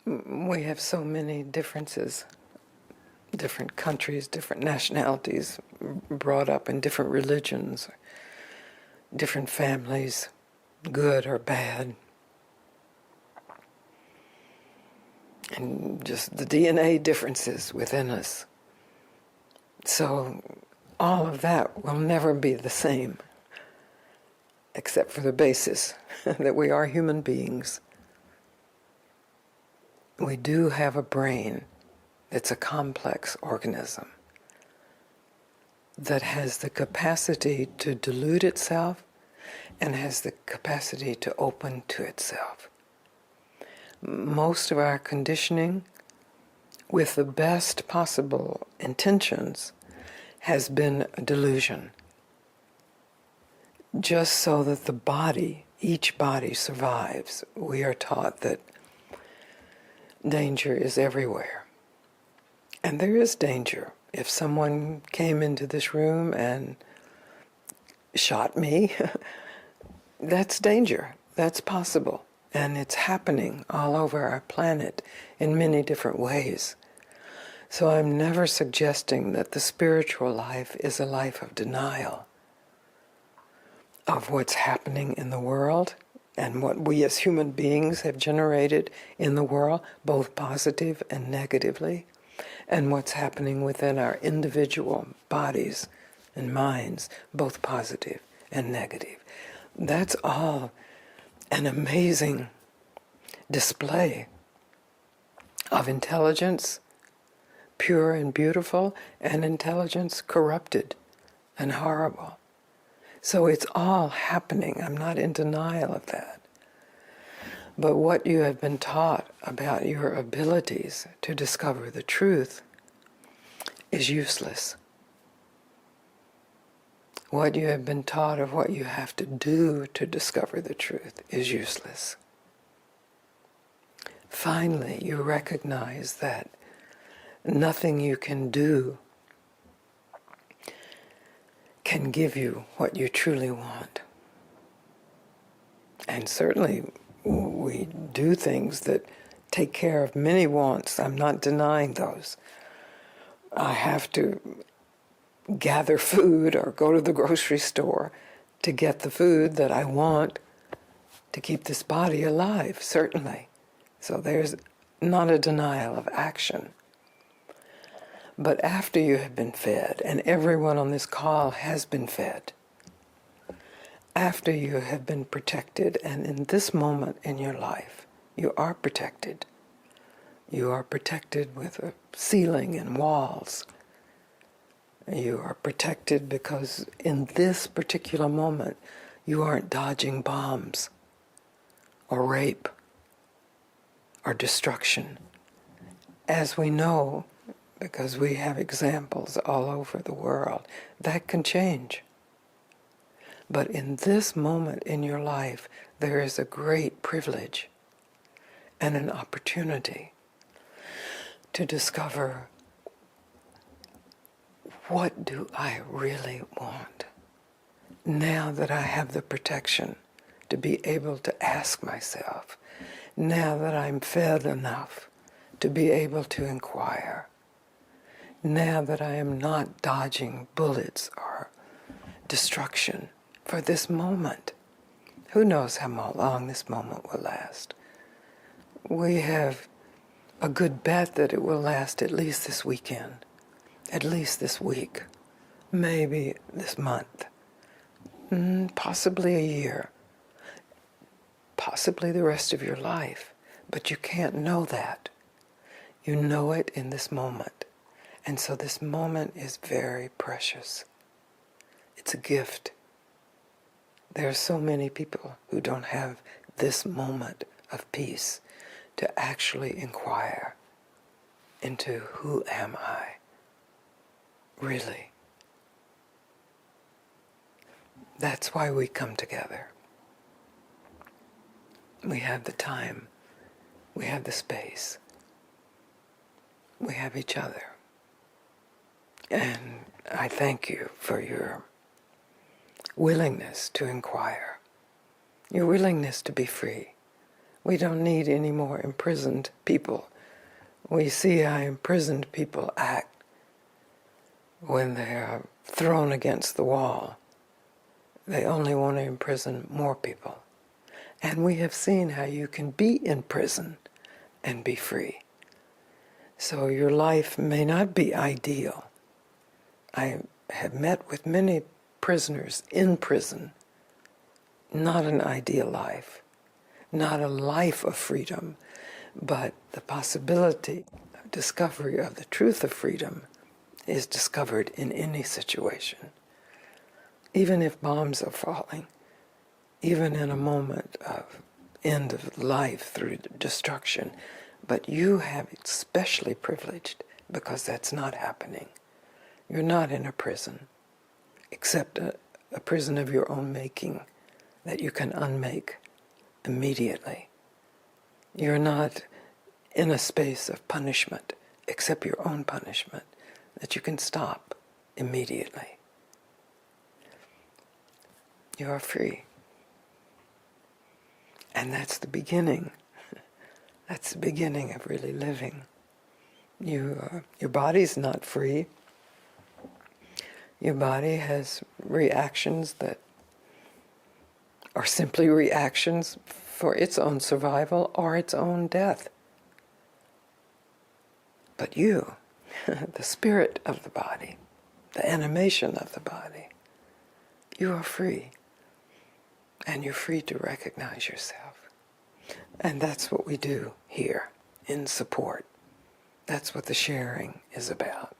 We have so many differences, different countries, different nationalities, brought up in different religions, different families, good or bad. And just the DNA differences within us. So all of that will never be the same, except for the basis that we are human beings. We do have a brain that's a complex organism that has the capacity to delude itself and has the capacity to open to itself. Most of our conditioning, with the best possible intentions, has been a delusion. Just so that the body, each body survives, we are taught that danger is everywhere. And there is danger. If someone came into this room and shot me, that's danger. That's possible. And it's happening all over our planet in many different ways. So I'm never suggesting that the spiritual life is a life of denial of what's happening in the world and what we as human beings have generated in the world, both positive and negatively, and what's happening within our individual bodies and minds, both positive and negative. That's all an amazing display of intelligence, pure and beautiful, and intelligence corrupted and horrible. So it's all happening. I'm not in denial of that. But what you have been taught about your abilities to discover the truth is useless. What you have been taught of what you have to do to discover the truth is useless. Finally, you recognize that nothing you can do can give you what you truly want. And certainly we do things that take care of many wants. I'm not denying those. I have to gather food or go to the grocery store to get the food that I want to keep this body alive, certainly. So there's not a denial of action. But after you have been fed, and everyone on this call has been fed, after you have been protected, and in this moment in your life, you are protected. You are protected with a ceiling and walls. You are protected because in this particular moment, you aren't dodging bombs or rape or destruction. As we know, because we have examples all over the world, that can change. But in this moment in your life, there is a great privilege and an opportunity to discover, what do I really want? Now that I have the protection to be able to ask myself, now that I'm fed enough to be able to inquire, now that I am not dodging bullets or destruction for this moment. Who knows how long this moment will last? We have a good bet that it will last at least this weekend, at least this week, maybe this month, possibly a year, possibly the rest of your life. But you can't know that. You know it in this moment. And so this moment is very precious. It's a gift. There are so many people who don't have this moment of peace to actually inquire into who am I, really. That's why we come together. We have the time, we have the space, we have each other. And I thank you for your willingness to inquire, your willingness to be free, We don't need any more imprisoned people. We see how imprisoned people act when they are thrown against the wall. They only want to imprison more people. And we have seen how you can be in prison and be free. So your life may not be ideal. I have met with many prisoners in prison. Not an ideal life, not a life of freedom, but the possibility of discovery of the truth of freedom is discovered in any situation. Even if bombs are falling, even in a moment of end of life through destruction, but you have it specially privileged because that's not happening. You're not in a prison, except a prison of your own making that you can unmake immediately. You're not in a space of punishment, except your own punishment, that you can stop immediately. You are free. And that's the beginning. That's the beginning of really living. Your body's not free. Your body has reactions that are simply reactions for its own survival or its own death. But you, the spirit of the body, the animation of the body, you are free. And you're free to recognize yourself. And that's what we do here in support. That's what the sharing is about.